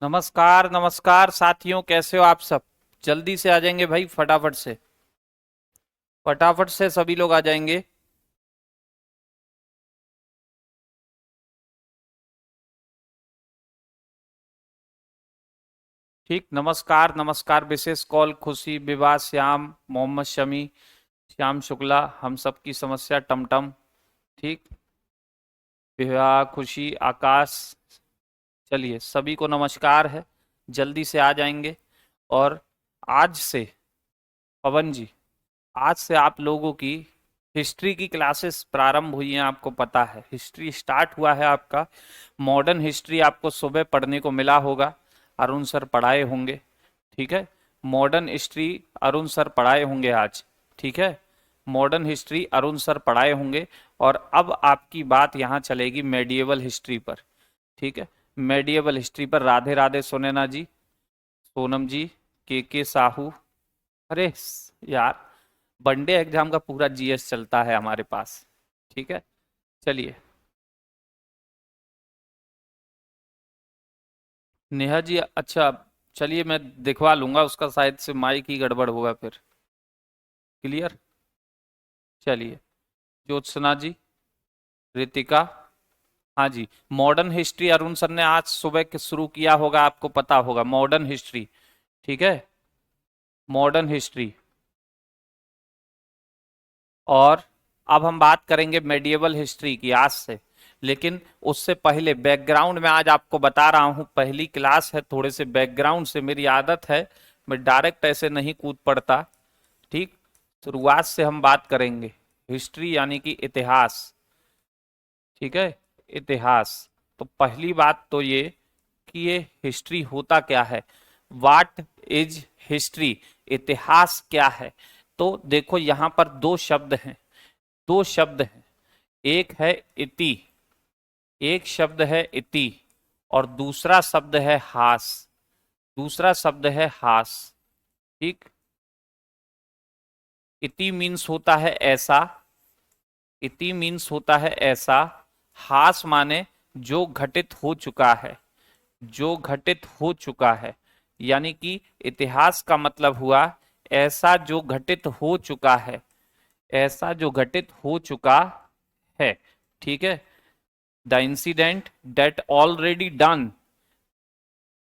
नमस्कार नमस्कार साथियों, कैसे हो आप सब। जल्दी से आ जाएंगे भाई, फटाफट से सभी लोग आ जाएंगे। ठीक, नमस्कार नमस्कार। विशेष कॉल खुशी, विवाह, श्याम, मोहम्मद शमी, श्याम शुक्ला, हम सब की समस्या, टमटम। ठीक, विवाह, खुशी, आकाश। चलिए, सभी को नमस्कार है। जल्दी से आ जाएंगे। और आज से पवन जी, आज से आप लोगों की हिस्ट्री की क्लासेस प्रारंभ हुई हैं। आपको पता है, हिस्ट्री स्टार्ट हुआ है आपका। मॉडर्न हिस्ट्री आपको सुबह पढ़ने को मिला होगा, अरुण सर पढ़ाए होंगे। ठीक है, मॉडर्न हिस्ट्री अरुण सर पढ़ाए होंगे आज। ठीक है, मॉडर्न हिस्ट्री अरुण सर पढ़ाए होंगे। और अब आपकी बात यहाँ चलेगी मेडिएवल हिस्ट्री पर। ठीक है, मेडिएवल हिस्ट्री पर। राधे राधे सुनैना जी, सोनम जी, के साहू। अरे यार, वनडे एग्जाम का पूरा जीएस चलता है हमारे पास। ठीक है, चलिए। नेहा जी, अच्छा, चलिए मैं दिखवा लूंगा उसका, शायद से माइक ही गड़बड़ होगा फिर। क्लियर। चलिए, ज्योत्सना जी, रितिका। हाँ जी, मॉडर्न हिस्ट्री अरुण सर ने आज सुबह के शुरू किया होगा, आपको पता होगा मॉडर्न हिस्ट्री। ठीक है, मॉडर्न हिस्ट्री। और अब हम बात करेंगे मेडिएवल हिस्ट्री की आज से। लेकिन उससे पहले बैकग्राउंड में आज आपको बता रहा हूं, पहली क्लास है, थोड़े से बैकग्राउंड से, मेरी आदत है, मैं डायरेक्ट ऐसे नहीं कूद पड़ता। ठीक, शुरुआत से हम बात करेंगे हिस्ट्री यानी कि इतिहास। ठीक है, इतिहास। तो पहली बात तो ये कि ये हिस्ट्री होता क्या है। वाट इज हिस्ट्री, इतिहास क्या है। तो देखो, यहां पर दो शब्द हैं, दो शब्द हैं। एक है इति, एक शब्द है इति, और दूसरा शब्द है हास, दूसरा शब्द है हास। ठीक, इति मीन्स होता है ऐसा, इति मीन्स होता है ऐसा। हास माने जो घटित हो चुका है, जो घटित हो चुका है। यानी कि इतिहास का मतलब हुआ ऐसा जो घटित हो चुका है, ऐसा जो घटित हो चुका है। ठीक है, the incident date already done,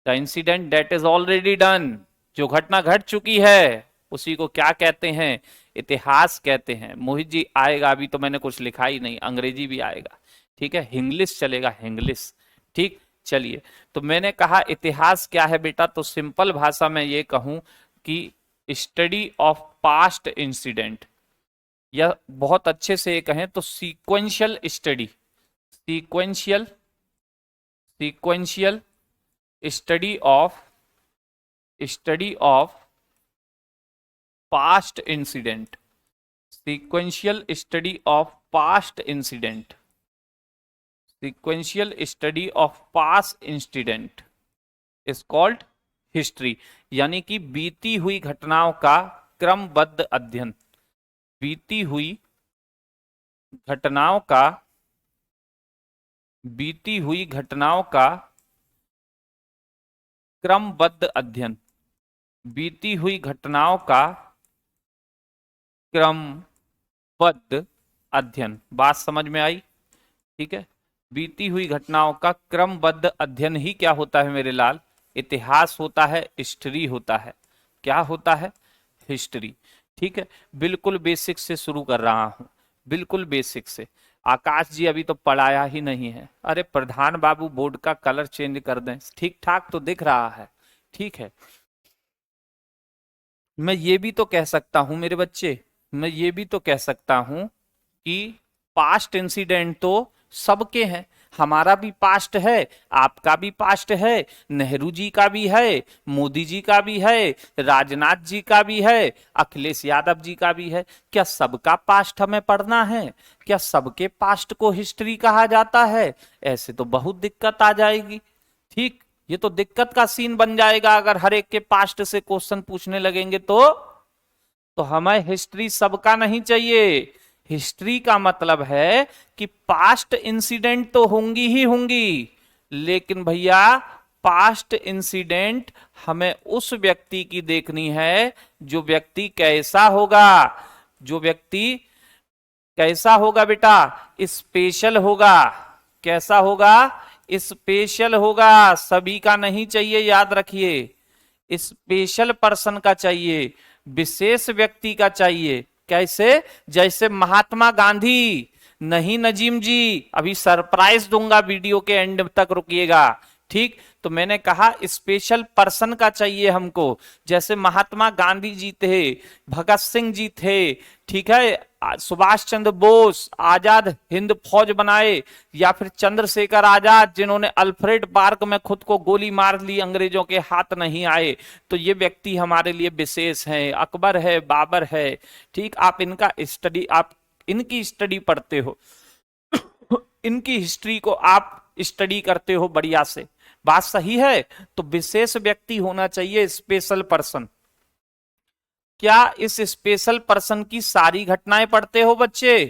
the incident date is already done, जो घटना घट चुकी है उसी को क्या कहते हैं, इतिहास कहते हैं। मोहित जी आएगा, अभी तो मैंने कुछ लिखा ही नहीं, अंग्रेजी भी आएगा। ठीक है, इंग्लिश चलेगा, इंग्लिश। ठीक, चलिए। तो मैंने कहा इतिहास क्या है बेटा, तो सिंपल भाषा में ये कहूं कि स्टडी ऑफ पास्ट इंसिडेंट, या बहुत अच्छे से ये कहें तो sequential study, sequential, sequential study of, study of past incident, sequential study of past incident, sequential study of past incident is called history. यानी कि बीती हुई घटनाओं का क्रमबद्ध अध्ययन, बीती हुई घटनाओं का, बीती हुई घटनाओं का क्रमबद्ध अध्ययन, बीती हुई घटनाओं का क्रमबद्ध अध्ययन। बात समझ में आई। ठीक है, बीती हुई घटनाओं का क्रमबद्ध अध्ययन ही क्या होता है मेरे लाल, इतिहास होता है, हिस्ट्री होता है। क्या होता है, हिस्ट्री। ठीक है, बिल्कुल बेसिक से शुरू कर रहा हूं, बिल्कुल बेसिक से। आकाश जी अभी तो पढ़ाया ही नहीं है। अरे प्रधान बाबू, बोर्ड का कलर चेंज कर दें, ठीक ठाक तो दिख रहा है। ठीक है, मैं ये भी तो कह सकता हूं मेरे बच्चे, मैं ये भी तो कह सकता हूं कि पास्ट इंसिडेंट तो सबके हैं। हमारा भी पास्ट है, आपका भी पास्ट है, नेहरू जी का भी है, मोदी जी का भी है, राजनाथ जी का भी है, अखिलेश यादव जी का भी है। क्या सबका पास्ट हमें पढ़ना है? क्या सबके पास्ट को हिस्ट्री कहा जाता है? ऐसे तो बहुत दिक्कत आ जाएगी। ठीक, ये तो दिक्कत का सीन बन जाएगा अगर हर एक के पास्ट से क्वेश्चन पूछने लगेंगे तो हमें हिस्ट्री सबका नहीं चाहिए। हिस्ट्री का मतलब है कि पास्ट इंसिडेंट तो होंगी ही होंगी, लेकिन भैया पास्ट इंसिडेंट हमें उस व्यक्ति की देखनी है जो व्यक्ति कैसा होगा, जो व्यक्ति कैसा होगा बेटा, स्पेशल होगा। कैसा होगा, स्पेशल होगा। सभी का नहीं चाहिए, याद रखिए, स्पेशल पर्सन का चाहिए, विशेष व्यक्ति का चाहिए। कैसे, जैसे महात्मा गांधी। नहीं नजीम जी, अभी सरप्राइज दूंगा, वीडियो के एंड तक रुकिएगा, ठीक। तो मैंने कहा स्पेशल पर्सन का चाहिए हमको, जैसे महात्मा गांधी जी थे, भगत सिंह जी थे, ठीक है, सुभाष चंद्र बोस, आजाद हिंद फौज बनाए, या फिर चंद्रशेखर आजाद जिन्होंने अल्फ्रेड पार्क में खुद को गोली मार ली, अंग्रेजों के हाथ नहीं आए। तो ये व्यक्ति हमारे लिए विशेष हैं, अकबर है, बाबर है, ठीक। आप इनका स्टडी, आप इनकी स्टडी पढ़ते हो, इनकी हिस्ट्री को आप स्टडी करते हो बढ़िया से, बात सही है। तो विशेष व्यक्ति होना चाहिए, स्पेशल पर्सन। क्या इस स्पेशल पर्सन की सारी घटनाएं पढ़ते हो बच्चे?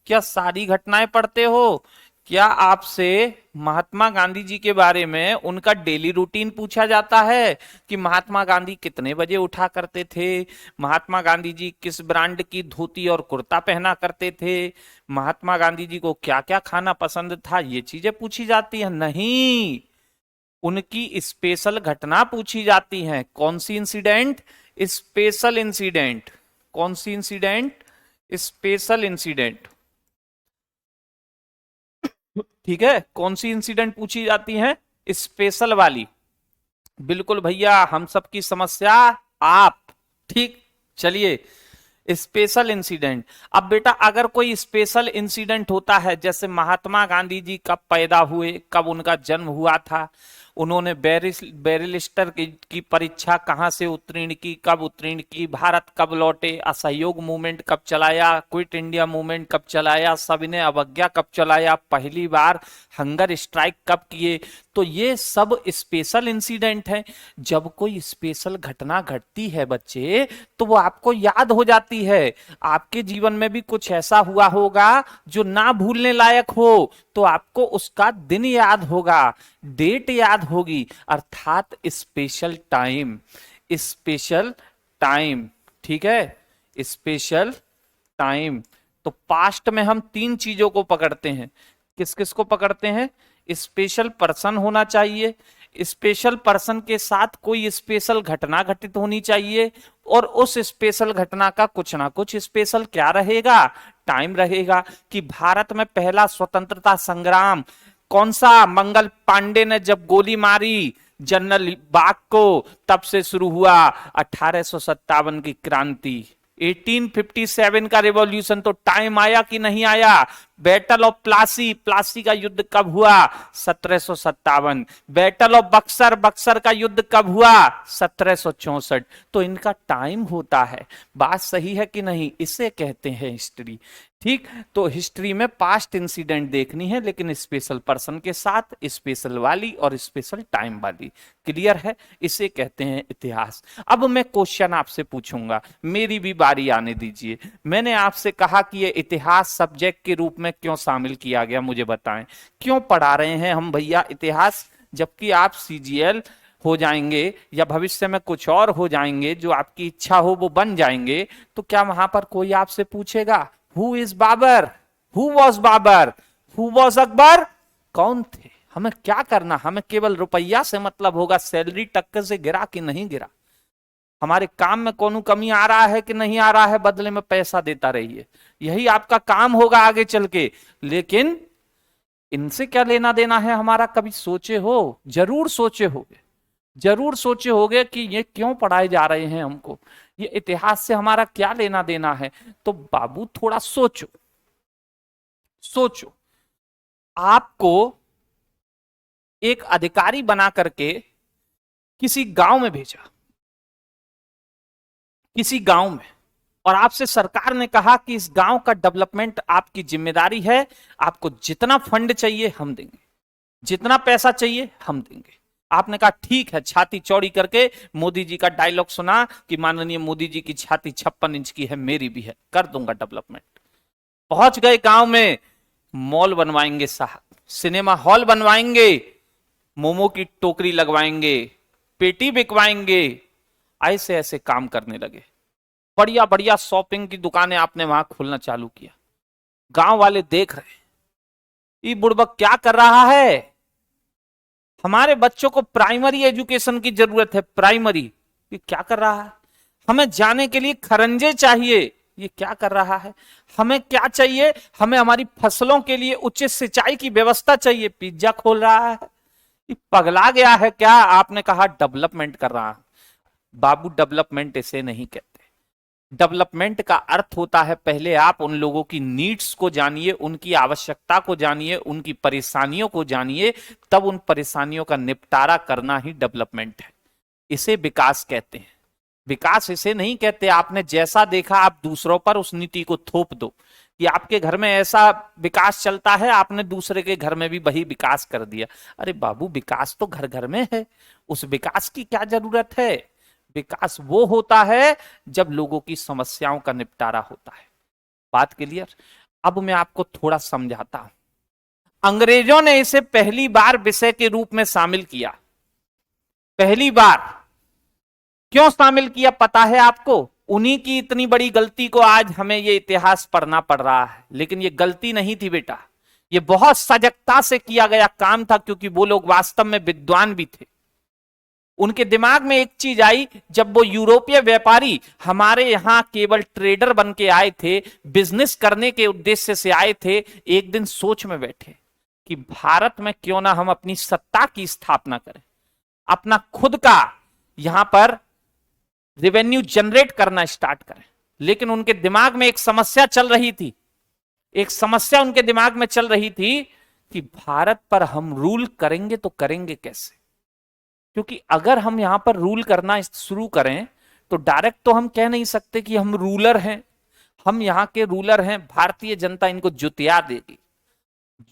क्या सारी घटनाएं पढ़ते हो? क्या आपसे महात्मा गांधी जी के बारे में उनका डेली रूटीन पूछा जाता है कि महात्मा गांधी कितने बजे उठा करते थे, महात्मा गांधी जी किस ब्रांड की धोती और कुर्ता पहना करते थे, महात्मा गांधी जी को क्या क्या खाना पसंद था, ये चीजें पूछी जाती है? नहीं, उनकी स्पेशल घटना पूछी जाती है। कौन सी इंसिडेंट? Special incident. कौन सी इंसिडेंट? स्पेशल इंसिडेंट, ठीक है। कौन सी इंसिडेंट पूछी जाती है? स्पेशल वाली। बिल्कुल भैया, हम सबकी समस्या आप, ठीक। चलिए, स्पेशल इंसिडेंट। अब बेटा अगर कोई स्पेशल इंसिडेंट होता है, जैसे महात्मा गांधी जी कब पैदा हुए, कब उनका जन्म हुआ था, उन्होंने बैरिस्टर की परीक्षा कहां से उत्तीर्ण की, कब उत्तीर्ण की, भारत कब लौटे, असहयोग मूवमेंट कब चलाया, क्विट इंडिया मूवमेंट कब चलाया, सविनय अवज्ञा कब चलाया, पहली बार हंगर स्ट्राइक कब किए, तो ये सब स्पेशल इंसिडेंट है। जब कोई स्पेशल घटना घटती है बच्चे, तो वो आपको याद हो जाती है। आपके जीवन में भी कुछ ऐसा हुआ होगा जो ना भूलने लायक हो, तो आपको उसका दिन याद होगा, डेट याद होगी, अर्थात स्पेशल टाइम। स्पेशल टाइम, ठीक है, स्पेशल टाइम। तो पास्ट में हम तीन चीजों को पकड़ते हैं। किस किस को पकड़ते हैं? स्पेशल पर्सन होना चाहिए, स्पेशल पर्सन के साथ कोई स्पेशल घटना घटित होनी चाहिए, और उस स्पेशल घटना का कुछ ना कुछ स्पेशल क्या रहेगा? टाइम रहेगा। कि भारत में पहला स्वतंत्रता संग्राम कौन सा? मंगल पांडे ने जब गोली मारी जनरल बाग को, तब से शुरू हुआ 1857 की क्रांति, 1857 का रिवॉल्यूशन। तो टाइम आया कि नहीं आया? बैटल ऑफ प्लासी, प्लासी का युद्ध कब हुआ? 1757। बैटल ऑफ बक्सर, बक्सर का युद्ध कब हुआ? 1764। तो इनका टाइम होता है। बात सही है कि नहीं? इसे कहते हैं हिस्ट्री, ठीक। तो हिस्ट्री में पास्ट इंसिडेंट देखनी है, लेकिन स्पेशल पर्सन के साथ, स्पेशल वाली और स्पेशल टाइम वाली। क्लियर है? इसे कहते हैं इतिहास। अब मैं क्वेश्चन आपसे पूछूंगा, मेरी भी बारी आने दीजिए। मैंने आपसे कहा कि ये इतिहास सब्जेक्ट के रूप में क्यों शामिल किया गया, मुझे बताएं। क्यों पढ़ा रहे हैं हम भैया इतिहास, जबकि आप सीजीएल हो जाएंगे या भविष्य में कुछ और हो जाएंगे, जो आपकी इच्छा हो वो बन जाएंगे, तो क्या वहां पर कोई आपसे पूछेगा who is Babar, who was Babar, who was Akbar, कौन थे? हमें क्या करना? हमें केवल रुपया से मतलब होगा, सैलरी टक्कर से गिरा कि नहीं गिरा, हमारे काम में कौन कमी आ रहा है कि नहीं आ रहा है, बदले में पैसा देता रहिए, यही आपका काम होगा आगे चल के। लेकिन इनसे क्या लेना देना है हमारा? कभी सोचे हो? जरूर सोचे होगे, जरूर सोचे होगे कि ये क्यों पढ़ाए जा रहे हैं हमको, ये इतिहास से हमारा क्या लेना देना है। तो बाबू थोड़ा सोचो, सोचो। आपको एक अधिकारी बना करके किसी गांव में भेजा, किसी गांव में, और आपसे सरकार ने कहा कि इस गांव का डेवलपमेंट आपकी जिम्मेदारी है, आपको जितना फंड चाहिए हम देंगे, जितना पैसा चाहिए हम देंगे। आपने कहा ठीक है, छाती चौड़ी करके मोदी जी का डायलॉग सुना कि माननीय मोदी जी की छाती 56 इंच की है, मेरी भी है, कर दूंगा डेवलपमेंट। पहुंच गए गांव में, मॉल बनवाएंगे साहब, सिनेमा हॉल बनवाएंगे, मोमो की टोकरी लगवाएंगे, पेटी बिकवाएंगे, ऐसे ऐसे काम करने लगे। बढ़िया बढ़िया शॉपिंग की दुकानें आपने वहां खोलना चालू किया। गांव वाले देख रहे, ये बुड़बक क्या कर रहा है, हमारे बच्चों को प्राइमरी एजुकेशन की जरूरत है, प्राइमरी, ये क्या कर रहा है, हमें जाने के लिए खरंजे चाहिए, ये क्या कर रहा है, हमें क्या चाहिए, हमें हमारी फसलों के लिए उचित सिंचाई की व्यवस्था चाहिए, पिज्जा खोल रहा है, ये पगला गया है क्या। आपने कहा डेवलपमेंट कर रहा है, बाबू डेवलपमेंट इसे नहीं कहते। डेवलपमेंट का अर्थ होता है पहले आप उन लोगों की नीड्स को जानिए, उनकी आवश्यकता को जानिए, उनकी परेशानियों को जानिए, तब उन परेशानियों का निपटारा करना ही डेवलपमेंट है। इसे विकास कहते हैं। विकास इसे नहीं कहते आपने जैसा देखा आप दूसरों पर उस नीति को थोप दो कि आपके घर में ऐसा विकास चलता है, आपने दूसरे के घर में भी वही विकास कर दिया। अरे बाबू, विकास तो घर घर में है, उस विकास की क्या जरूरत है। विकास वो होता है जब लोगों की समस्याओं का निपटारा होता है। बात क्लियर। अब मैं आपको थोड़ा समझाता हूं। अंग्रेजों ने इसे पहली बार विषय के रूप में शामिल किया। पहली बार क्यों शामिल किया पता है आपको। उन्हीं की इतनी बड़ी गलती को आज हमें ये इतिहास पढ़ना पड़ रहा है, लेकिन ये गलती नहीं थी बेटा, ये बहुत सजगता से किया गया काम था, क्योंकि वो लोग वास्तव में विद्वान भी थे। उनके दिमाग में एक चीज आई, जब वो यूरोपीय व्यापारी हमारे यहां केवल ट्रेडर बन के आए थे, बिजनेस करने के उद्देश्य से आए थे, एक दिन सोच में बैठे कि भारत में क्यों ना हम अपनी सत्ता की स्थापना करें, अपना खुद का यहां पर रेवेन्यू जनरेट करना स्टार्ट करें। लेकिन उनके दिमाग में एक समस्या चल रही थी, एक समस्या उनके दिमाग में चल रही थी कि भारत पर हम रूल करेंगे तो करेंगे कैसे। क्योंकि अगर हम यहां पर रूल करना शुरू करें तो डायरेक्ट तो हम कह नहीं सकते कि हम रूलर हैं, हम यहां के रूलर हैं, भारतीय जनता इनको जुतिया देगी,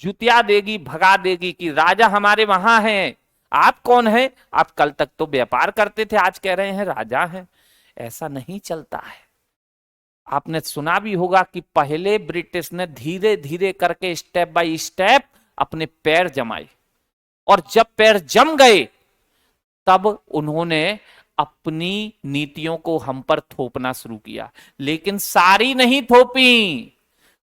जुतिया देगी, भगा देगी कि राजा हमारे वहां हैं, आप कौन है, आप कल तक तो व्यापार करते थे, आज कह रहे हैं राजा हैं। ऐसा नहीं चलता है। आपने सुना भी होगा कि पहले ब्रिटिश ने धीरे धीरे करके स्टेप बाय स्टेप अपने पैर जमाए, और जब पैर जम गए तब उन्होंने अपनी नीतियों को हम पर थोपना शुरू किया, लेकिन सारी नहीं थोपी।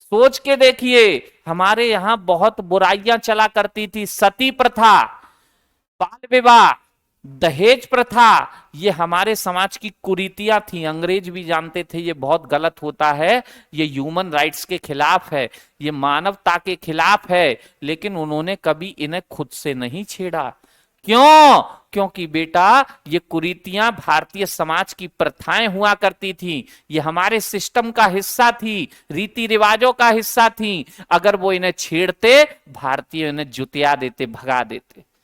सोच के देखिए, हमारे यहां बहुत बुराइयां चला करती थी, सती प्रथा, बाल विवाह, दहेज प्रथा, ये हमारे समाज की कुरीतियां थी। अंग्रेज भी जानते थे ये बहुत गलत होता है, ये ह्यूमन राइट्स के खिलाफ है, ये मानवता के खिलाफ है, लेकिन उन्होंने कभी इन्हें खुद से नहीं छेड़ा। क्यों? क्योंकि बेटा ये कुरीतियां भारतीय समाज की प्रथाएं हुआ करती थी, ये हमारे सिस्टम का हिस्सा थी, रीति रिवाजों का हिस्सा थी। अगर वो इन्हें छेड़ते, भारतीय इन्हें जुतिया देते, भगा देते।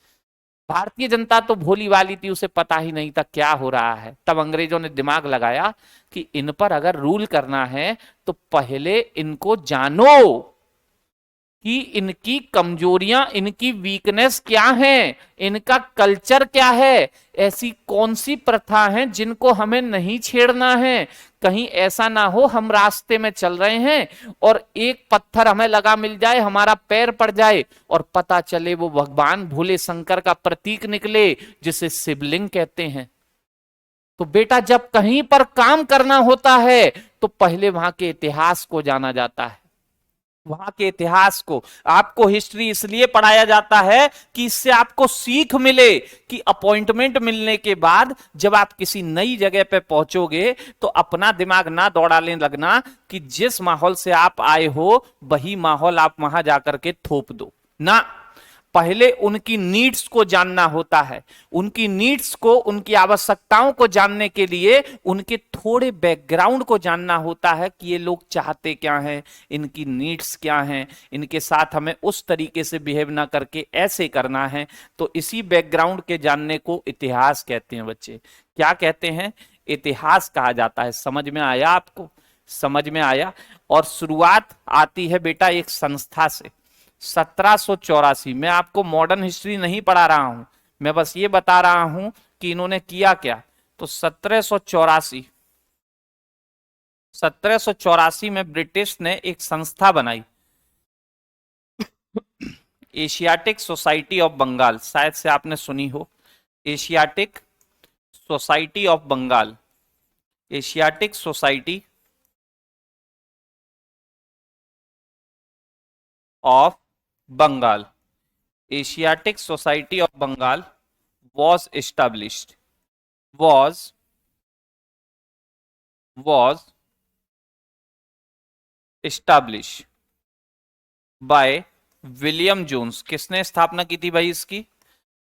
भारतीय जनता तो भोली वाली थी, उसे पता ही नहीं था क्या हो रहा है। तब अंग्रेजों ने दिमाग लगाया कि इन पर अगर रूल करना है तो पहले इनको जानो कि इनकी कमजोरियां, इनकी वीकनेस क्या हैं, इनका कल्चर क्या है, ऐसी कौन सी प्रथा हैं जिनको हमें नहीं छेड़ना है। कहीं ऐसा ना हो हम रास्ते में चल रहे हैं और एक पत्थर हमें लगा मिल जाए, हमारा पैर पड़ जाए और पता चले वो भगवान भोले शंकर का प्रतीक निकले, जिसे शिवलिंग कहते हैं। तो बेटा जब कहीं पर काम करना होता है तो पहले वहां के इतिहास को जाना जाता है। वहां के इतिहास को, आपको हिस्ट्री इसलिए पढ़ाया जाता है कि इससे आपको सीख मिले कि अपॉइंटमेंट मिलने के बाद जब आप किसी नई जगह पे पहुंचोगे तो अपना दिमाग ना दौड़ाने लगना कि जिस माहौल से आप आए हो वही माहौल आप वहां जाकर के थोप दो ना। पहले उनकी नीड्स को जानना होता है, उनकी नीड्स को, उनकी आवश्यकताओं को जानने के लिए उनके थोड़े बैकग्राउंड को जानना होता है कि ये लोग चाहते क्या हैं, इनकी नीड्स क्या हैं, इनके साथ हमें उस तरीके से बिहेव ना करके ऐसे करना है। तो इसी बैकग्राउंड के जानने को इतिहास कहते हैं। बच्चे क्या कहते हैं? इतिहास कहा जाता है। समझ में आया आपको? समझ में आया। और शुरुआत आती है बेटा एक संस्था से, 1784। मैं आपको मॉडर्न हिस्ट्री नहीं पढ़ा रहा हूं, मैं बस ये बता रहा हूं कि इन्होंने किया क्या। तो 1784 में ब्रिटिश ने एक संस्था बनाई। एशियाटिक सोसाइटी ऑफ बंगाल, शायद से आपने सुनी हो। Asiatic Society of Bengal, Asiatic Society of Bengal, Asiatic Society of Bengal was established, was established by William Jones. किसने स्थापना की थी भाई इसकी?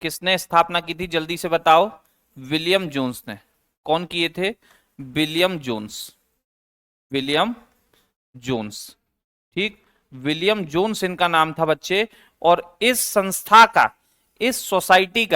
किसने स्थापना की थी, जल्दी से बताओ। विलियम जोन्स ने। कौन किए थे? William Jones, William Jones. ठीक, विलियम जोन्स इनका नाम था बच्चे। और इस संस्था का, इस सोसाइटी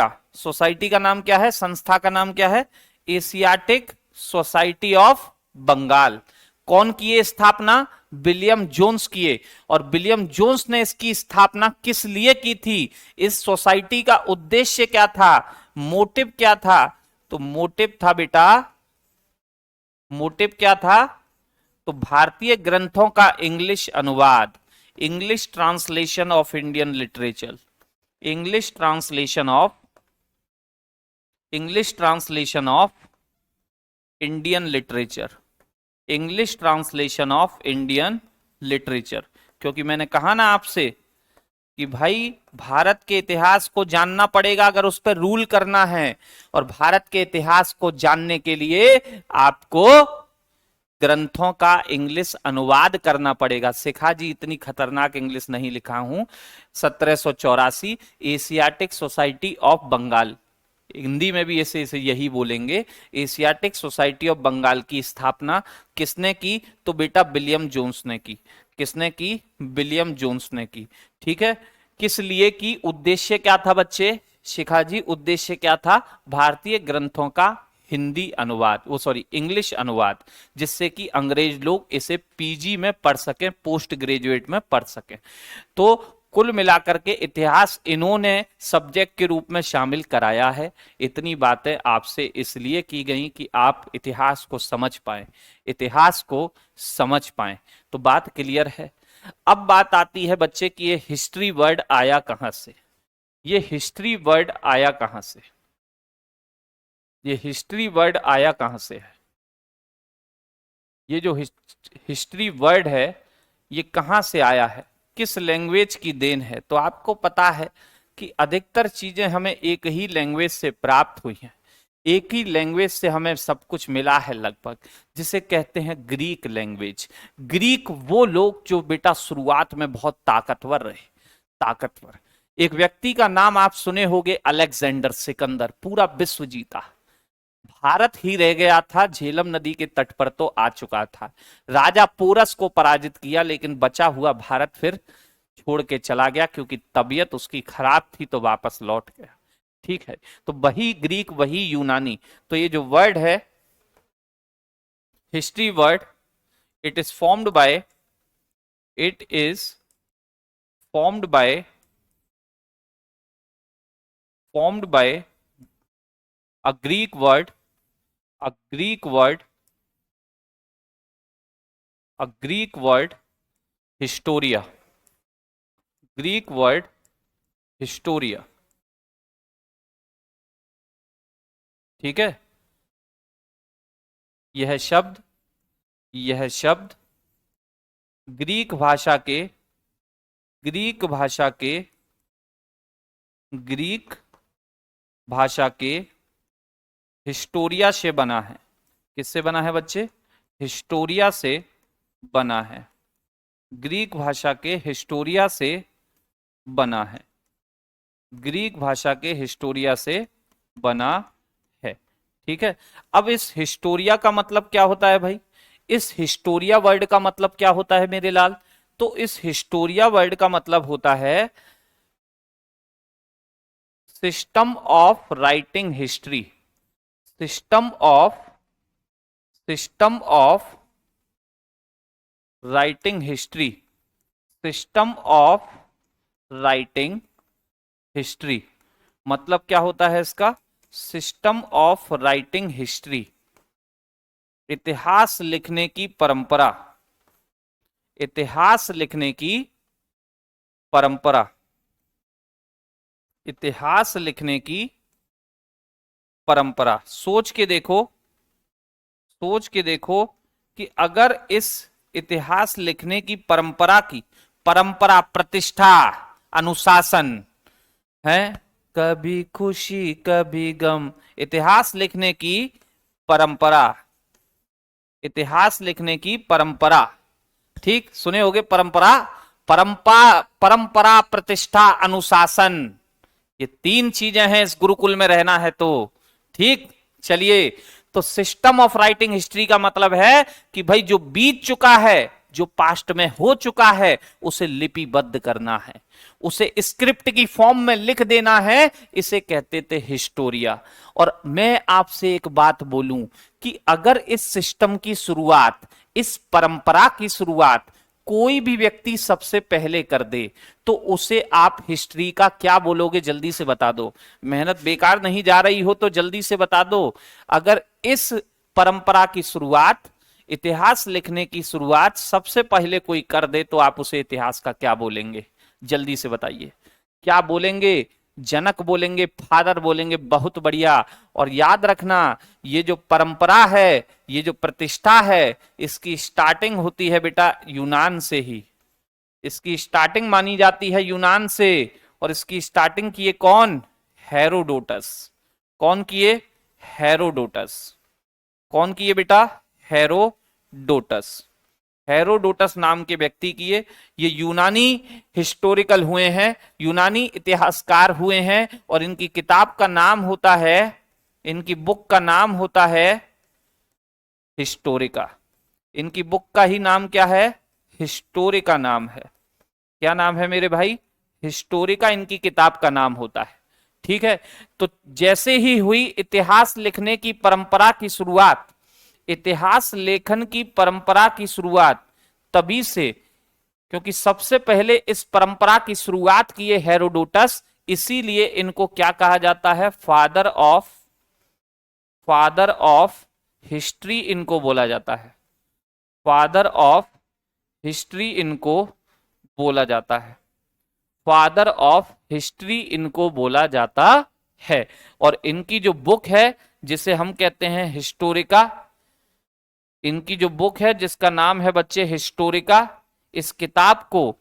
का नाम क्या है? संस्था का नाम क्या है? Asiatic Society of Bengal. कौन किए स्थापना? विलियम जोन्स किए। और विलियम जोन्स ने इसकी स्थापना किस लिए की थी? इस सोसाइटी का उद्देश्य क्या था? मोटिव क्या था? तो मोटिव था बेटा, मोटिव क्या था? तो भारतीय ग्रंथों का इंग्लिश अनुवाद, English translation of Indian literature, English translation of Indian literature, English translation of Indian literature. क्योंकि मैंने कहा ना आपसे कि भाई भारत के इतिहास को जानना पड़ेगा अगर उस पर रूल करना है। और भारत के इतिहास को जानने के लिए आपको ग्रंथों का इंग्लिश अनुवाद करना पड़ेगा। शिखा जी, इतनी खतरनाक इंग्लिश नहीं लिखा हूं। 1784, Asiatic Society of Bengal, Hindi में भी ऐसे ऐसे यही बोलेंगे। एशियाटिक सोसाइटी ऑफ बंगाल की स्थापना किसने की? तो बेटा विलियम जोन्स ने की। किसने की? विलियम जोन्स ने की। ठीक है, किस लिए की? उद्देश्य क्या था बच्चे? शिखा जी, उद्देश्य क्या था? भारतीय ग्रंथों का हिंदी अनुवाद, वो सॉरी इंग्लिश अनुवाद, जिससे कि अंग्रेज लोग इसे पीजी में पढ़ सकें, पोस्ट ग्रेजुएट में पढ़ सकें। तो कुल मिलाकर के इतिहास इन्होंने सब्जेक्ट के रूप में शामिल कराया है। इतनी बातें आपसे इसलिए की गई कि आप इतिहास को समझ पाए, इतिहास को समझ पाए। तो बात क्लियर है। अब बात आती है बच्चे कि ये हिस्ट्री वर्ड आया कहां से? ये हिस्ट्री वर्ड आया कहां से? ये हिस्ट्री वर्ड आया कहां से है? ये जो हिस्ट्री वर्ड है ये कहां से आया है? किस लैंग्वेज की देन है? तो आपको पता है कि अधिकतर चीजें हमें एक ही लैंग्वेज से प्राप्त हुई हैं, एक ही लैंग्वेज से हमें सब कुछ मिला है लगभग, जिसे कहते हैं ग्रीक लैंग्वेज। ग्रीक वो लोग जो बेटा शुरुआत में बहुत ताकतवर रहे, ताकतवर। एक व्यक्ति का नाम आप सुने होंगे, अलेक्जेंडर सिकंदर, पूरा विश्व जीता। भारत ही रह गया था, झेलम नदी के तट पर तो आ चुका था। राजा पोरस को पराजित किया, लेकिन बचा हुआ भारत फिर छोड़ के चला गया, क्योंकि तबीयत उसकी खराब थी तो वापस लौट गया। ठीक है, तो वही ग्रीक वही यूनानी। तो ये जो वर्ड है history word, it is formed by, it is formed by a Greek word, a Greek word, a Greek word, historia, Greek word, historia। ठीक है, यह शब्द, यह शब्द ग्रीक भाषा के, ग्रीक भाषा के, ग्रीक भाषा के हिस्टोरिया से बना है। किससे बना है बच्चे? हिस्टोरिया से बना है। ग्रीक भाषा के हिस्टोरिया से बना है, ग्रीक भाषा के हिस्टोरिया से बना है। ठीक है, अब इस हिस्टोरिया का मतलब क्या होता है भाई? इस हिस्टोरिया वर्ड का मतलब क्या होता है मेरे लाल? तो इस हिस्टोरिया वर्ड का मतलब होता है system of writing history, system of writing history, system of writing history. मतलब क्या होता है इसका? सिस्टम ऑफ राइटिंग हिस्ट्री, इतिहास लिखने की परंपरा, इतिहास लिखने की परंपरा। इतिहास लिखने की परंपरा। सोच के देखो कि अगर इस इतिहास लिखने की परंपरा प्रतिष्ठा अनुशासन है, कभी खुशी कभी गम, इतिहास लिखने की परंपरा, इतिहास लिखने की परंपरा, ठीक सुने होगे, परंपरा प्रतिष्ठा अनुशासन, ये तीन चीजें हैं इस गुरुकुल में रहना है तो। ठीक, चलिए, तो सिस्टम ऑफ राइटिंग हिस्ट्री का मतलब है कि भाई जो बीत चुका है, जो पास्ट में हो चुका है, उसे लिपिबद्ध करना है, उसे स्क्रिप्ट की फॉर्म में लिख देना है, इसे कहते थे हिस्टोरिया। और मैं आपसे एक बात बोलूं कि अगर इस सिस्टम की शुरुआत, इस परंपरा की शुरुआत कोई भी व्यक्ति सबसे पहले कर दे, तो उसे आप हिस्ट्री का क्या बोलोगे, जल्दी से बता दो। मेहनत बेकार नहीं जा रही हो तो जल्दी से बता दो। अगर इस परंपरा की शुरुआत, इतिहास लिखने की शुरुआत सबसे पहले कोई कर दे, तो आप उसे इतिहास का क्या बोलेंगे, जल्दी से बताइए। क्या बोलेंगे? जनक बोलेंगे, फादर बोलेंगे, बहुत बढ़िया। और याद रखना, ये जो परंपरा है, ये जो प्रतिष्ठा है, इसकी स्टार्टिंग होती है बेटा यूनान से ही, इसकी स्टार्टिंग मानी जाती है यूनान से। और इसकी स्टार्टिंग किए कौन? हेरोडोटस। कौन किए? हेरोडोटस। कौन किए बेटा? हेरोडोटस। हेरोडोटस नाम के व्यक्ति किए। ये यूनानी हिस्टोरिकल हुए हैं, यूनानी इतिहासकार हुए हैं, और इनकी किताब का नाम होता है, इनकी बुक का नाम होता है हिस्टोरिका। इनकी बुक का ही नाम क्या है? हिस्टोरिका नाम है। क्या नाम है मेरे भाई? हिस्टोरिका इनकी किताब का नाम होता है। ठीक है, तो जैसे ही हुई इतिहास लिखने की परंपरा की शुरुआत, इतिहास लेखन की परंपरा की शुरुआत तभी से, क्योंकि सबसे पहले इस परंपरा की शुरुआत किए हेरोडोटस, इसीलिए इनको क्या कहा जाता है? फादर ऑफ हिस्ट्री इनको बोला जाता है। फादर ऑफ हिस्ट्री इनको बोला जाता है। फादर ऑफ हिस्ट्री इनको बोला जाता है। और इनकी जो बुक है, जिसे हम कहते हैं हिस्टोरिका, इनकी जो बुक है जिसका नाम है बच्चे हिस्टोरिका, इस किताब को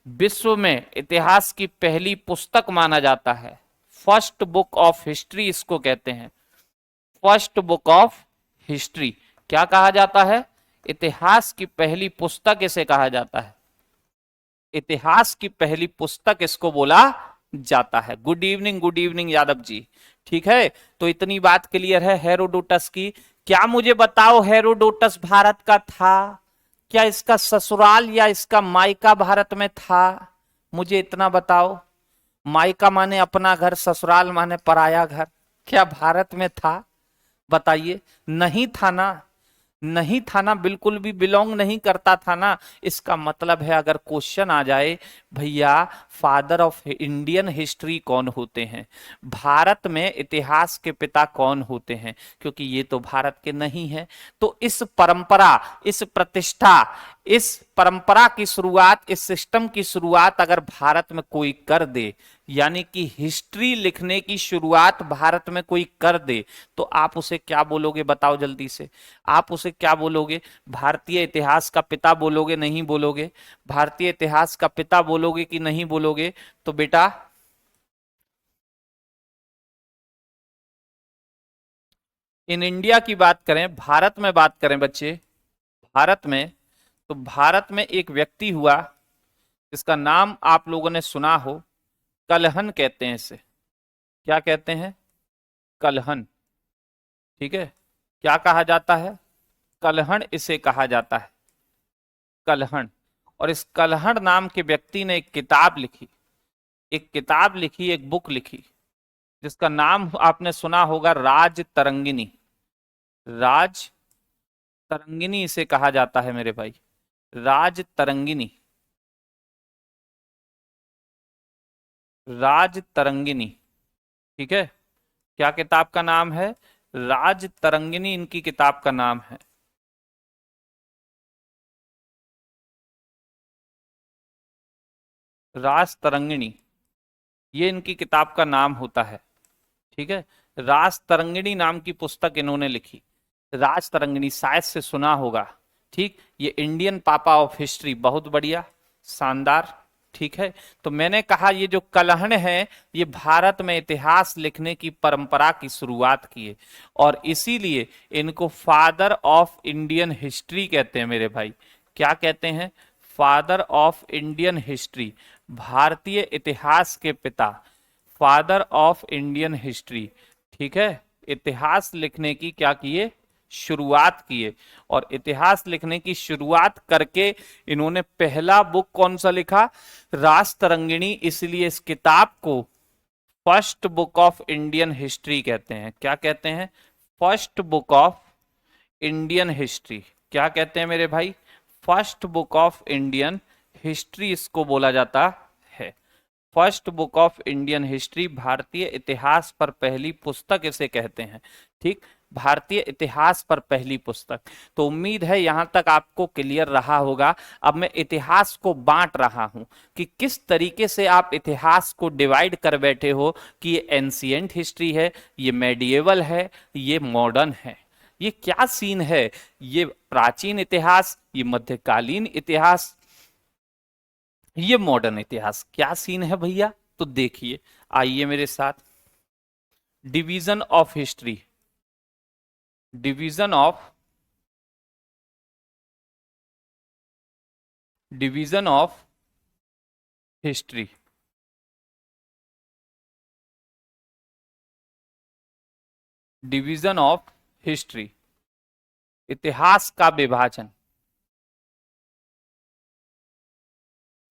विश्व में इतिहास की पहली पुस्तक माना जाता है। फर्स्ट बुक ऑफ हिस्ट्री इसको कहते हैं। फर्स्ट बुक ऑफ हिस्ट्री क्या कहा जाता है? इतिहास की पहली पुस्तक इसे कहा जाता है। इतिहास की पहली पुस्तक इसको बोला जाता है। Good evening Yadav ji. ठीक है, तो इतनी बात क्लियर है हेरोडोटस की। क्या मुझे बताओ, हेरोडोटस भारत का था? क्या इसका ससुराल या इसका मायका भारत में था? मुझे इतना बताओ। मायका माने अपना घर, ससुराल माने पराया घर। क्या भारत में था? बताइए। नहीं था ना, नहीं था ना, बिल्कुल भी बिलोंग नहीं करता था ना। इसका मतलब है, अगर क्वेश्चन आ जाए भैया फादर ऑफ इंडियन हिस्ट्री कौन होते हैं, भारत में इतिहास के पिता कौन होते हैं, क्योंकि ये तो भारत के नहीं है, तो इस परंपरा, इस प्रतिष्ठा, इस परंपरा की शुरुआत, इस सिस्टम की शुरुआत अगर भारत में कोई कर दे, यानी कि हिस्ट्री लिखने की शुरुआत भारत में कोई कर दे, तो आप उसे क्या बोलोगे? बताओ जल्दी से। आप उसे क्या बोलोगे? भारतीय इतिहास का पिता बोलोगे? नहीं बोलोगे? भारतीय इतिहास का पिता बोलोगे कि नहीं बोलोगे? तो बेटा इन इंडिया की बात करें, भारत में बात करें बच्चे, भारत में, तो भारत में एक व्यक्ति हुआ जिसका नाम आप लोगों ने सुना हो, कलहन कहते हैं इसे। क्या कहते हैं? कलहन। ठीक है, क्या कहा जाता है? कलहण इसे कहा जाता है, कलहण। और इस कलहण नाम के व्यक्ति ने एक किताब लिखी, एक किताब लिखी, एक बुक लिखी, जिसका नाम आपने सुना होगा, राज तरंगिनी। राज तरंगिनी इसे कहा जाता है मेरे भाई, राज तरंगिनी। राज तरंगिनी। ठीक है, क्या किताब का नाम है? राज तरंगिनी इनकी किताब का नाम है। राज तरंगिणी। ये इनकी किताब का नाम होता है। ठीक है, राज तरंगिणी नाम की पुस्तक इन्होंने लिखी। राज तरंगिणी शायद से सुना होगा। ठीक, ये इंडियन पापा ऑफ हिस्ट्री, बहुत बढ़िया, शानदार। ठीक है, तो मैंने कहा ये जो कलहण है ये भारत में इतिहास लिखने की परंपरा की शुरुआत की है, और इसीलिए इनको फादर ऑफ इंडियन हिस्ट्री कहते हैं मेरे भाई। क्या कहते हैं? फादर ऑफ इंडियन हिस्ट्री, भारतीय इतिहास के पिता, फादर ऑफ इंडियन हिस्ट्री। ठीक है, इतिहास लिखने की क्या किए? शुरुआत किए। और इतिहास लिखने की शुरुआत करके इन्होंने पहला बुक कौन सा लिखा? राज तरंगिणी। इसलिए इस किताब को first book of Indian history कहते हैं। क्या कहते हैं? First book of Indian history. क्या कहते हैं मेरे भाई? First book of Indian history इसको बोला जाता है। First book of Indian history, भारतीय इतिहास पर पहली पुस्तक इसे कहते हैं। ठीक, भारतीय इतिहास पर पहली पुस्तक। तो उम्मीद है यहां तक आपको क्लियर रहा होगा। अब मैं इतिहास को बांट रहा हूं कि किस तरीके से आप इतिहास को डिवाइड कर बैठे हो कि ये एंशिएंट हिस्ट्री है, ये मेडिएवल है, ये मॉडर्न है। ये क्या सीन है? ये प्राचीन इतिहास, ये मध्यकालीन इतिहास, ये मॉडर्न इतिहास, क्या सीन है भैया? तो देखिए, आइए मेरे साथ। Division of history, division of division of history. Division of history, इतिहास का विभाजन।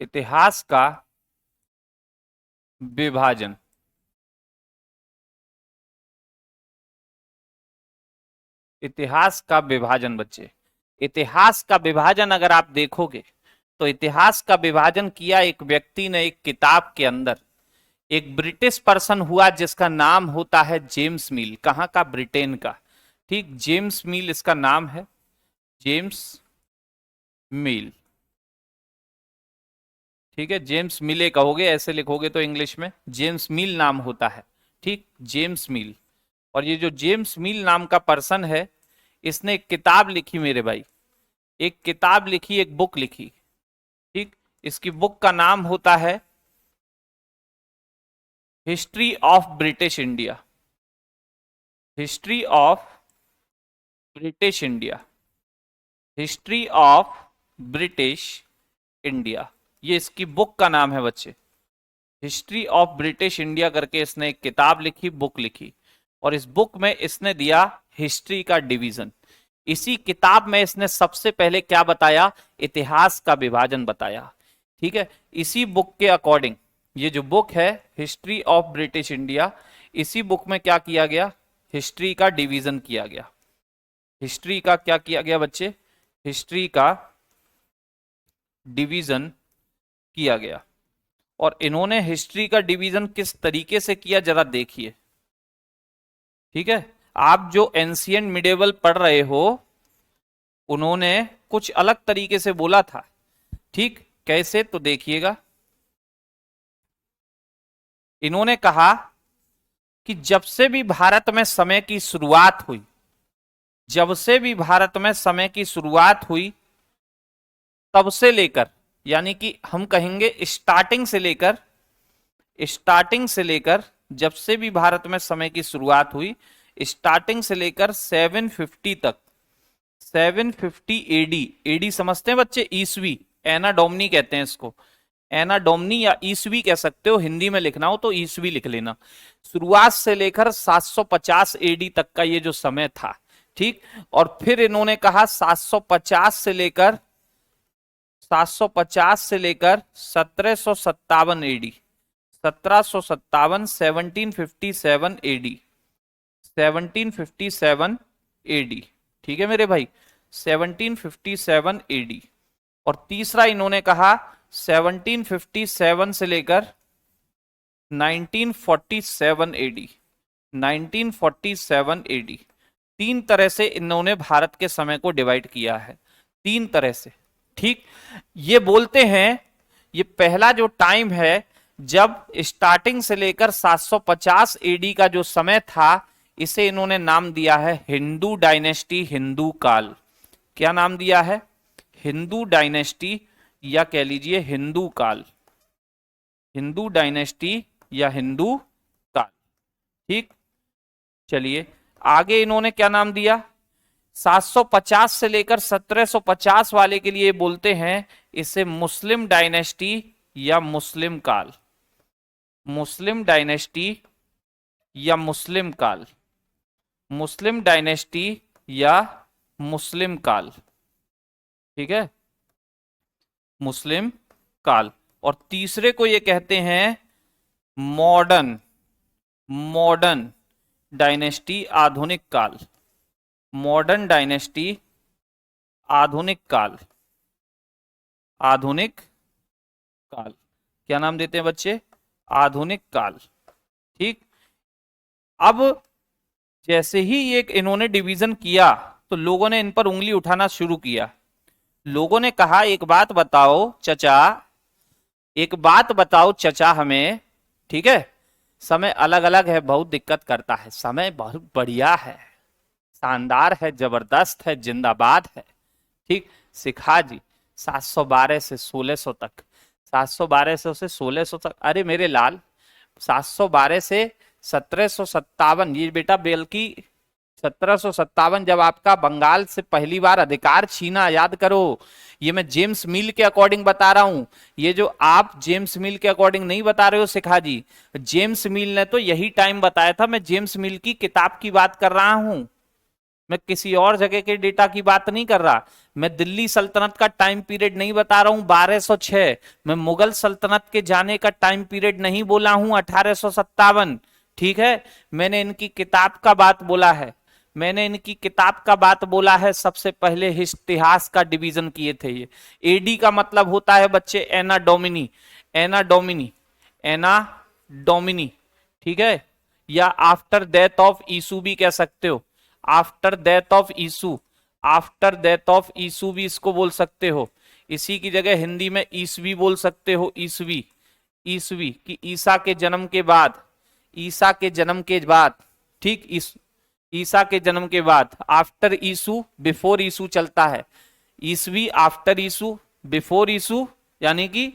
इतिहास का विभाजन। इतिहास का विभाजन बच्चे, इतिहास का विभाजन अगर आप देखोगे तो इतिहास का विभाजन किया एक व्यक्ति ने एक किताब के अंदर। एक ब्रिटिश पर्सन हुआ जिसका नाम होता है जेम्स मिल। कहां का? ब्रिटेन का। ठीक, जेम्स मिल इसका नाम है, जेम्स मिल। ठीक है, जेम्स मिले कहोगे, ऐसे लिखोगे तो इंग्लिश में जेम्स मिल नाम होता है। ठीक, जेम्स मिल। और ये जो जेम्स मिल नाम का पर्सन है, इसने एक किताब लिखी मेरे भाई, एक किताब लिखी, एक बुक लिखी। ठीक, इसकी बुक का नाम होता है history of British India. History of British India, history of British India, ये इसकी बुक का नाम है बच्चे। हिस्ट्री ऑफ ब्रिटिश इंडिया करके इसने एक किताब लिखी, बुक लिखी। और इस बुक में इसने दिया हिस्ट्री का डिवीजन। इसी किताब में इसने सबसे पहले क्या बताया? इतिहास का विभाजन बताया। ठीक है, इसी बुक के अकॉर्डिंग, ये जो बुक है हिस्ट्री ऑफ ब्रिटिश इंडिया, इसी बुक में क्या किया गया? हिस्ट्री का डिवीजन किया गया। हिस्ट्री का क्या किया गया बच्चे? हिस्ट्री का डिवीजन किया गया। और इन्होंने हिस्ट्री का डिवीजन किस तरीके से किया जरा देखिए। ठीक है, आप जो एंशिएंट मिडिएवल पढ़ रहे हो उन्होंने कुछ अलग तरीके से बोला था। ठीक, कैसे? तो देखिएगा, इन्होंने कहा कि जब से भी भारत में समय की शुरुआत हुई, जब से भी भारत में समय की शुरुआत हुई, तब से लेकर, यानी कि हम कहेंगे स्टार्टिंग से लेकर जब से भी भारत में समय की शुरुआत हुई, स्टार्टिंग से लेकर 750 तक, 750 एडी। एडी समझते हैं बच्चे? ईसवी, एना डोमनी कहते हैं इसको। एना डोमनी या ईसवी कह सकते हो, हिंदी में लिखना हो तो ईसवी लिख लेना। शुरुआत से लेकर 750 एडी तक का ये जो समय था। ठीक, और फिर इन्होंने कहा 750 से लेकर 1757 एडी, 1757, 1757 एडी, 1757 एडी। ठीक है मेरे भाई, 1757 एडी। और तीसरा इन्होंने कहा 1757 से लेकर 1947 एडी, 1947 एडी। तीन तरह से इन्होंने भारत के समय को डिवाइड किया है, तीन तरह से। ठीक, ये बोलते हैं ये पहला जो टाइम है जब स्टार्टिंग से लेकर 750 एडी का जो समय था, इसे इन्होंने नाम दिया है हिंदू डायनेस्टी, हिंदू काल। क्या नाम दिया है? हिंदू डायनेस्टी, या कह लीजिए हिंदू काल, हिंदू डायनेस्टी या हिंदू काल। ठीक, चलिए आगे इन्होंने क्या नाम दिया? 750 से लेकर 1750 वाले के लिए बोलते हैं इसे मुस्लिम डायनेस्टी या मुस्लिम काल, मुस्लिम डायनेस्टी या मुस्लिम काल, मुस्लिम डायनेस्टी या मुस्लिम काल। ठीक है, मुस्लिम काल। और तीसरे को ये कहते हैं मॉडर्न, मॉडर्न डायनेस्टी, आधुनिक काल, मॉडर्न डायनेस्टी, आधुनिक काल, आधुनिक काल। क्या नाम देते हैं बच्चे? आधुनिक काल। ठीक, अब जैसे ही एक इन्होंने डिवीजन किया तो लोगों ने इन पर उंगली उठाना शुरू किया। लोगों ने कहा एक बात बताओ चचा, एक बात बताओ चचा हमें, ठीक है, समय अलग अलग है, बहुत दिक्कत करता है, समय बहुत बढ़िया है, शानदार है, जबरदस्त है, जिंदाबाद है। ठीक, सिखा जी 712 से 1600 तक, 712 से 1600 तक। अरे मेरे लाल, 712 से 1757, ये बेटा बल्कि 1757 जब आपका बंगाल से पहली बार अधिकार छीना, याद करो। ये मैं जेम्स मिल के अकॉर्डिंग बता रहा हूं, ये जो आप जेम्स मिल के अकॉर्डिंग नहीं बता रहे हो सिखा जी, जेम्स मिल ने तो यही टाइम बताया था। मैं जेम्स मिल की किताब की बात कर रहा हूं, मैं किसी और जगह के डेटा की बात नहीं कर रहा। मैं दिल्ली सल्तनत का टाइम पीरियड नहीं बता रहा हूं 1206, मैं मुगल सल्तनत के जाने का टाइम पीरियड नहीं बोला हूं 1857। ठीक है, मैंने इनकी किताब का बात बोला है, मैंने इनकी किताब का बात बोला है। सबसे पहले इतिहास का डिवीजन किए थे ये। एडी का मतलब होता है बच्चे एना डोमिनी, एना डोमिनी, एना डोमिनी, ठीक है, या आफ्टर डेथ ऑफ ईसू भी कह सकते हो, after death of Isu, after death of Isu भी इसको बोल सकते हो। इसी की जगह हिंदी में ईसवी बोल सकते हो, ईसवी, ईसवी कि ईसा के जन्म के बाद, ईसा के जन्म के बाद। ठीक, ईसा के जन्म के बाद, आफ्टर ईसू, बिफोर ईसू चलता है, ईसवी आफ्टर ईसू, बिफोर ईसू यानी कि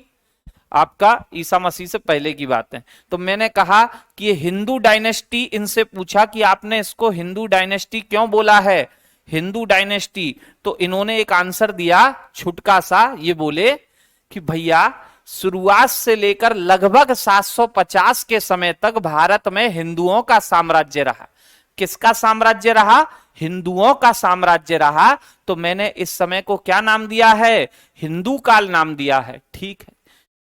आपका ईसा मसीह से पहले की बात है। तो मैंने कहा कि ये हिंदू डायनेस्टी, इनसे पूछा कि आपने इसको हिंदू डायनेस्टी क्यों बोला है, हिंदू डायनेस्टी। तो इन्होंने एक आंसर दिया छुटका सा, ये बोले कि भैया शुरुआत से लेकर लगभग 750 के समय तक भारत में हिंदुओं का साम्राज्य रहा। किसका साम्राज्य रहा? हिंदुओं का साम्राज्य रहा। तो मैंने इस समय को क्या नाम दिया है? हिंदू काल नाम दिया है। ठीक है,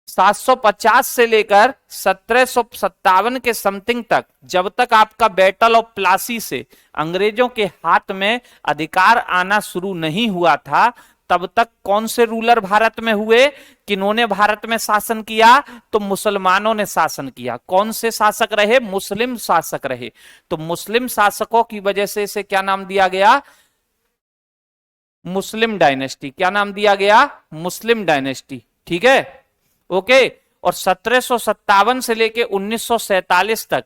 750 से लेकर 1757 के समथिंग तक, जब तक आपका बैटल ऑफ प्लासी से अंग्रेजों के हाथ में अधिकार आना शुरू नहीं हुआ था, तब तक कौन से रूलर भारत में हुए? किन्होंने भारत में शासन किया? तो मुसलमानों ने शासन किया। कौन से शासक रहे? मुस्लिम शासक रहे। तो मुस्लिम शासकों की वजह से इसे क्या नाम दिया गया? मुस्लिम डायनेस्टी। क्या नाम दिया गया? मुस्लिम डायनेस्टी। ठीक है, ओके। और 1757 से लेके 1947 तक,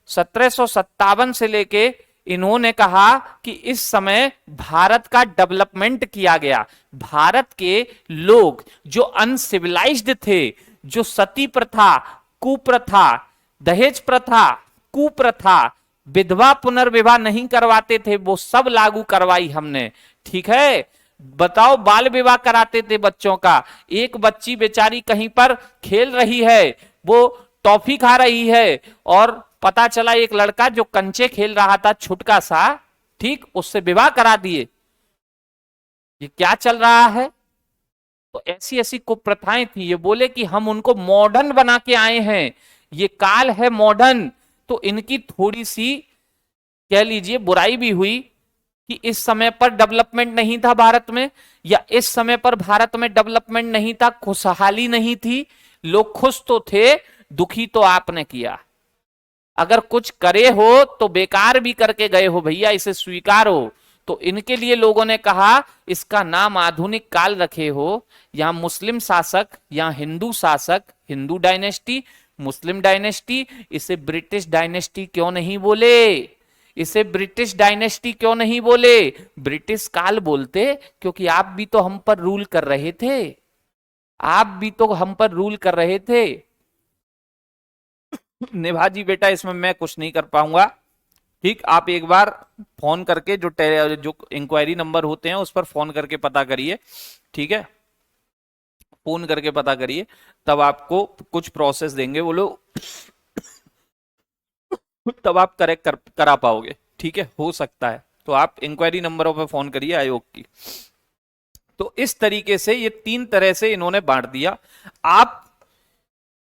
1757 से लेके इन्होंने कहा कि इस समय भारत का डेवलपमेंट किया गया। भारत के लोग जो अनसिविलाइज्ड थे, जो सती प्रथा, कुप्रथा, दहेज प्रथा, कुप्रथा, विधवा पुनर्विवाह नहीं करवाते थे, वो सब लागू करवाई हमने। ठीक है, बताओ, बाल विवाह कराते थे बच्चों का। एक बच्ची बेचारी कहीं पर खेल रही है, वो टॉफी खा रही है, और पता चला एक लड़का जो कंचे खेल रहा था छुटका सा, ठीक, उससे विवाह करा दिए। ये क्या चल रहा है? तो ऐसी ऐसी कुप्रथाएं थी। ये बोले कि हम उनको मॉडर्न बना के आए हैं, ये काल है मॉडर्न। तो इनकी थोड़ी सी कह लीजिए बुराई भी हुई कि इस समय पर डेवलपमेंट नहीं था भारत में, या इस समय पर भारत में डेवलपमेंट नहीं था, खुशहाली नहीं थी। लोग खुश तो थे, दुखी तो आपने किया। अगर कुछ करे हो तो बेकार भी करके गए हो भैया, इसे स्वीकार हो। तो इनके लिए लोगों ने कहा इसका नाम आधुनिक काल रखे हो, या मुस्लिम शासक या हिंदू शासक, हिंदू डायनेस्टी, मुस्लिम डायनेस्टी, इसे ब्रिटिश डायनेस्टी क्यों नहीं बोले? इसे ब्रिटिश डायनेस्टी क्यों नहीं बोले? ब्रिटिश काल बोलते, क्योंकि आप भी तो हम पर रूल कर रहे थे, आप भी तो हम पर रूल कर रहे थे। निभाजी बेटा इसमें मैं कुछ नहीं कर पाऊंगा, ठीक, आप एक बार फोन करके जो इंक्वायरी नंबर होते हैं उस पर फोन करके पता करिए, ठीक है, फोन करके पता करिए, तब आपको कुछ प्रोसेस देंगे वो लोग, तब आप करेक्ट करा पाओगे, ठीक है, हो सकता है। तो आप इंक्वायरी नंबरों पर फोन करिए आयोग की। तो इस तरीके से ये 3 तरह से इन्होंने बांट दिया।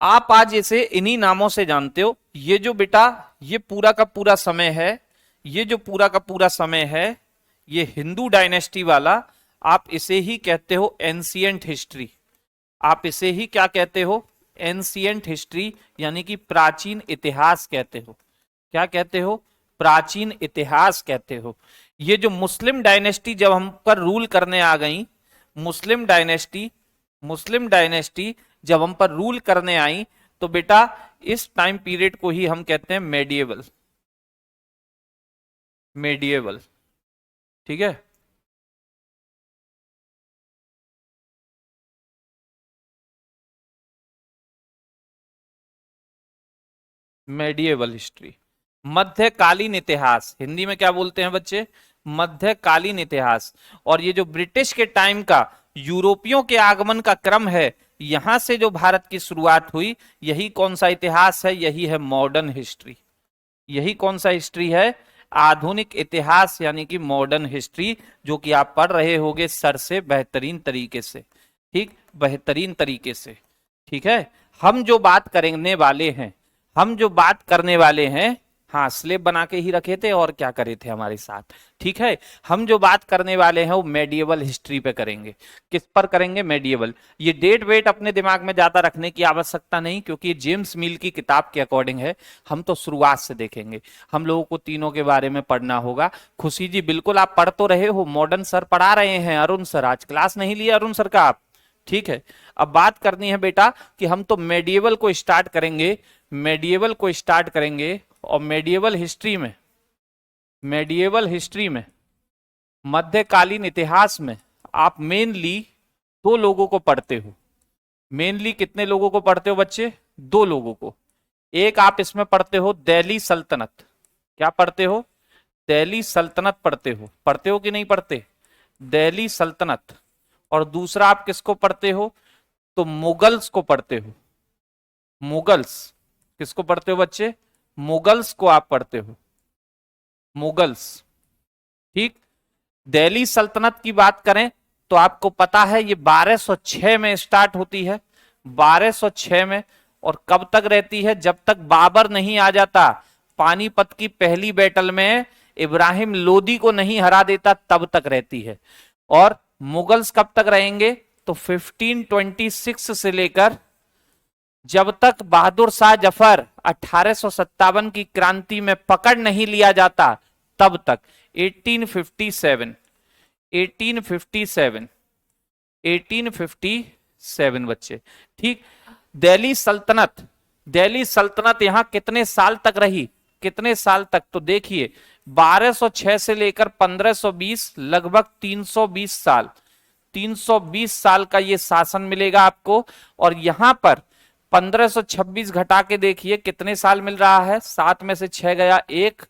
आप आज इसे इन्हीं नामों से जानते हो। ये जो बेटा ये पूरा का पूरा समय है, ये जो पूरा का पूरा समय है, ये हिंदू डायनेस्टी वाला, आप इसे ही कहते हो एंशिएंट हिस्ट्री। आप इसे ही क्या कहते हो? एंशिएंट हिस्ट्री, यानी कि प्राचीन इतिहास कहते हो। क्या कहते हो? प्राचीन इतिहास कहते हो। ये जो मुस्लिम डायनेस्टी जब हम पर रूल करने आ गई, मुस्लिम डायनेस्टी जब हम पर रूल करने आई, तो बेटा इस टाइम पीरियड को ही हम कहते हैं मेडिएवल। मेडिएवल, ठीक है। मेडिएवल हिस्ट्री, मध्यकालीन इतिहास, हिंदी में क्या बोलते हैं बच्चे? मध्यकालीन इतिहास। और ये जो ब्रिटिश के टाइम का यूरोपियों के आगमन का क्रम है, यहां से जो भारत की शुरुआत हुई, यही कौन सा इतिहास है? यही है मॉडर्न हिस्ट्री। यही कौन सा हिस्ट्री है? आधुनिक इतिहास, यानी कि मॉडर्न हिस्ट्री, जो कि आप पढ़ रहे होगे सर से बेहतरीन तरीके से, ठीक, बेहतरीन तरीके से, ठीक है। हम जो बात करने वाले हैं, हम जो बात करने वाले हैं, हाँ स्लेब बना के ही रखे थे और क्या करे थे हमारे साथ, ठीक है। हम जो बात करने वाले हैं वो मेडिएवल हिस्ट्री पे करेंगे। किस पर करेंगे? मेडिएवल। ये डेट वेट अपने दिमाग में ज्यादा रखने की आवश्यकता नहीं, क्योंकि ये जेम्स मिल की किताब के अकॉर्डिंग है। हम तो शुरुआत से देखेंगे, हम लोगों को तीनों के बारे में पढ़ना होगा। खुशी जी बिल्कुल आप पढ़ तो रहे हो, मॉडर्न सर पढ़ा रहे हैं, अरुण सर आज क्लास नहीं लिया अरुण सर का आप, ठीक है। अब बात करनी है बेटा कि हम तो मेडिएवल को स्टार्ट करेंगे, मेडिएवल को स्टार्ट करेंगे। और मेडिएवल हिस्ट्री में, मध्यकालीन इतिहास में आप मेनली 2 लोगों को पढ़ते हो। मेनली कितने लोगों को पढ़ते हो बच्चे? 2 लोगों को। एक आप इसमें पढ़ते हो दिल्ली सल्तनत। क्या पढ़ते हो? दिल्ली सल्तनत पढ़ते हो कि नहीं पढ़ते? दिल्ली सल्तनत। और दूसरा आप किसको पढ़ते हो? तो मुगल्स को पढ़ते हो। मुगल्स किसको पढ़ते हो बच्चे? मुगल्स को आप पढ़ते हो, मुगल्स, ठीक। दिल्ली सल्तनत की बात करें तो आपको पता है ये 1206 में स्टार्ट होती है, 1206 में, और कब तक रहती है? जब तक बाबर नहीं आ जाता, पानीपत की पहली बैटल में इब्राहिम लोदी को नहीं हरा देता, तब तक रहती है। और मुगल्स कब तक रहेंगे? तो 1526 से लेकर जब तक बहादुर शाह जफर 1857 की क्रांति में पकड़ नहीं लिया जाता, तब तक 1857 बच्चे, ठीक। दिल्ली सल्तनत यहां कितने साल तक रही? कितने साल तक? तो देखिए 1206 से लेकर 1520, लगभग 320 साल, 320 साल का ये शासन मिलेगा आपको। और यहां पर 1526 घटा के देखिए कितने साल मिल रहा है? 7 में से 6 गया 1,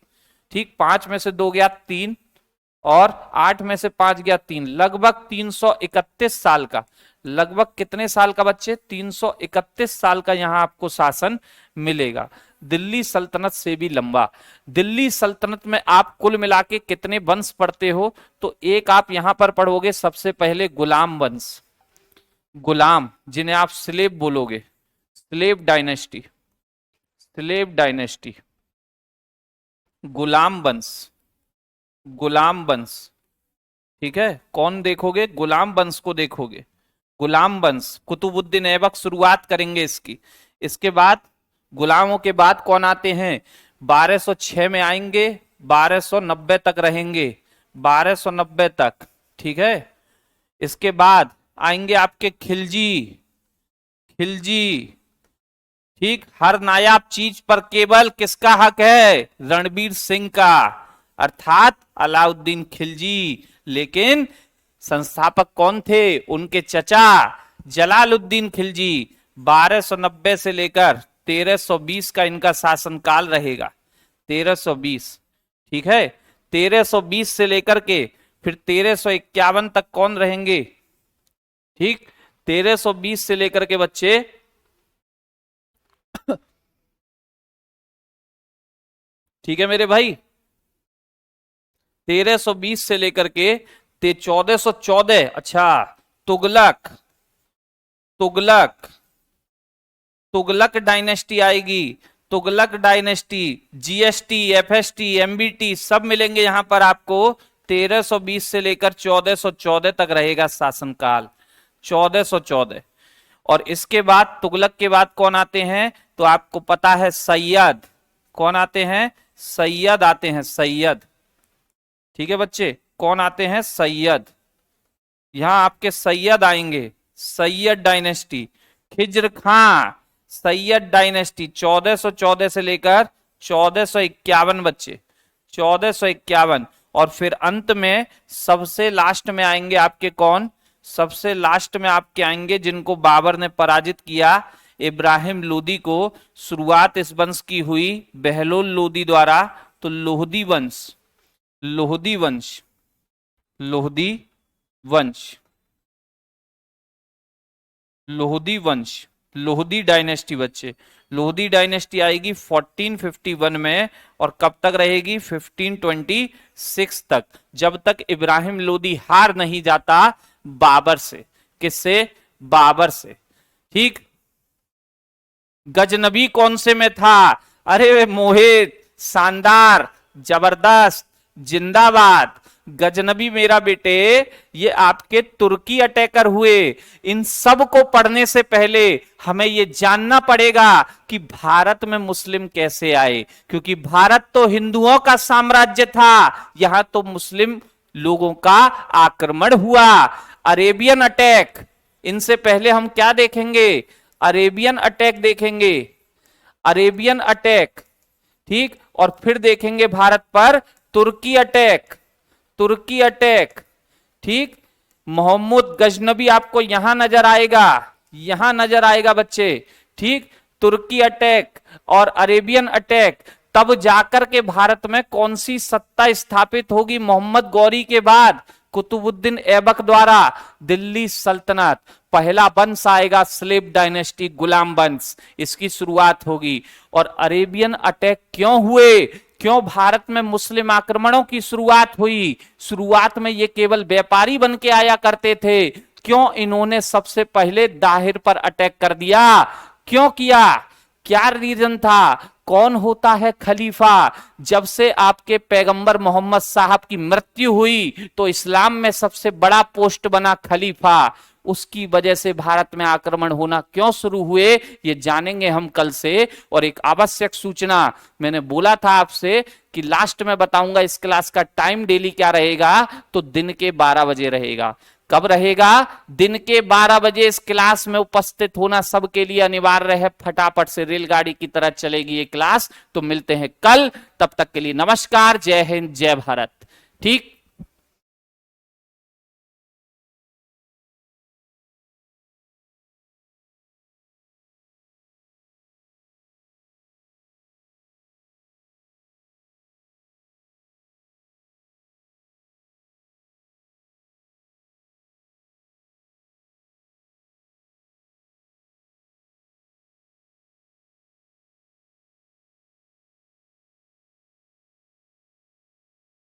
ठीक, 5 में से 2 गया 3, और 8 में से 5 गया 3, लगभग 331 साल का। लगभग कितने साल का बच्चे? 331 साल का यहां आपको शासन मिलेगा। दिल्ली सल्तनत से भी लंबा। दिल्ली सल्तनत में आप कुल मिला के कितने वंश पढ़ते हो? तो एक आप यहां पर पढ़ोगे सबसे पहले गुलाम वंश, गुलाम, जिन्हें आप स्लेव बोलोगे, स्लेव डायनेस्टी, गुलाम वंश, ठीक है। कौन देखोगे? गुलाम वंश को देखोगे। गुलाम वंश, कुतुबुद्दीन ऐबक शुरुआत करेंगे इसकी। इसके बाद गुलामों के बाद कौन आते हैं? 1206 में आएंगे, 1290 तक रहेंगे, 1290 तक, ठीक है। इसके बाद आएंगे आपके खिलजी, खिलजी, ठीक। हर नायाब चीज पर केवल किसका हक है? रणबीर सिंह का, अर्थात अलाउद्दीन खिलजी। लेकिन संस्थापक कौन थे? उनके चचा जलालुद्दीन खिलजी। 1290 से लेकर 1320 का इनका शासनकाल रहेगा, 1320, ठीक है। 1320 से लेकर के फिर 1351 तक कौन रहेंगे? ठीक, 1320 से लेकर के बच्चे ठीक है मेरे भाई, 1320 से लेकर के 1414, अच्छा, तुगलक, तुगलक, तुगलक डायनेस्टी आएगी, Tughlaq dynasty. GST, FST, MBT सब मिलेंगे यहां पर आपको। 1320 से लेकर 1414 तक रहेगा शासनकाल, 1414। और इसके बाद तुगलक के बाद कौन आते हैं? तो आपको पता है सैयद। कौन आते हैं? सैयद आते हैं, सैयद, ठीक है बच्चे। कौन आते हैं? सैयद। यहां आपके सैयद आएंगे, सैयद डायनेस्टी। खिज्र खां, सैयद डायनेस्टी 1414 से लेकर 1451 बच्चे, 1451। और फिर अंत में सबसे लास्ट में आएंगे आपके कौन? सबसे लास्ट में आपके आएंगे जिनको बाबर ने पराजित किया, इब्राहिम लोदी को। शुरुआत इस वंश की हुई बहलोल लोदी द्वारा, तो लोहदी वंश, लोहदी वंश, लोहदी वंश, लोहदी वंश, लोहदी डायनेस्टी बच्चे। लोहदी डायनेस्टी आएगी 1451 में, और कब तक रहेगी? 1526 तक, जब तक इब्राहिम लोदी हार नहीं जाता बाबर से। किससे? बाबर से, ठीक। गजनबी कौन से में था? अरे मोहित, शानदार, जबरदस्त, जिंदाबाद। गजनबी मेरा बेटे, ये आपके तुर्की अटैकर हुए। इन सब को पढ़ने से पहले हमें ये जानना पड़ेगा कि भारत में मुस्लिम कैसे आए, क्योंकि भारत तो हिंदुओं का साम्राज्य था, यहां तो मुस्लिम लोगों का आक्रमण हुआ। अरेबियन अटैक, इनसे पहले हम क्या देखेंगे? अरेबियन अटैक देखेंगे, अरेबियन अटैक, ठीक। और फिर देखेंगे भारत पर तुर्की अटैक, तुर्की अटैक, ठीक। मोहम्मद गजनबी आपको यहां नजर आएगा, यहां नजर आएगा बच्चे, ठीक। तुर्की अटैक और अरेबियन अटैक, तब जाकर के भारत में कौन सी सत्ता स्थापित होगी? मोहम्मद गौरी के बाद कुतुबुद्दीन ऐबक द्वारा दिल्ली सल्तनत। पहला वंश आएगा स्लेव डायनेस्टी, गुलाम वंश, इसकी शुरुआत होगी। और अरेबियन अटैक क्यों हुए? क्यों भारत में मुस्लिम आक्रमणों की शुरुआत हुई? शुरुआत में ये केवल व्यापारी बन के आया करते थे, क्यों इन्होंने सबसे पहले दाहिर पर अटैक कर दिया? क्यों किया? क्या रीजन था? कौन होता है खलीफा? जब से आपके पैगंबर मोहम्मद साहब की मृत्यु हुई तो इस्लाम में सबसे बड़ा पोस्ट बना खलीफा। उसकी वजह से भारत में आक्रमण होना क्यों शुरू हुए, ये जानेंगे हम कल से। और एक आवश्यक सूचना, मैंने बोला था आपसे कि लास्ट में बताऊंगा इस क्लास का टाइम डेली क्या रहेगा, तो दिन के 12 बजे रहेगा। कब रहेगा? दिन के 12 बजे इस क्लास में उपस्थित होना सबके लिए अनिवार्य है। फटाफट से रेलगाड़ी की तरह चलेगी ये क्लास। तो मिलते हैं कल, तब तक के लिए नमस्कार, जय हिंद, जय भारत, ठीक।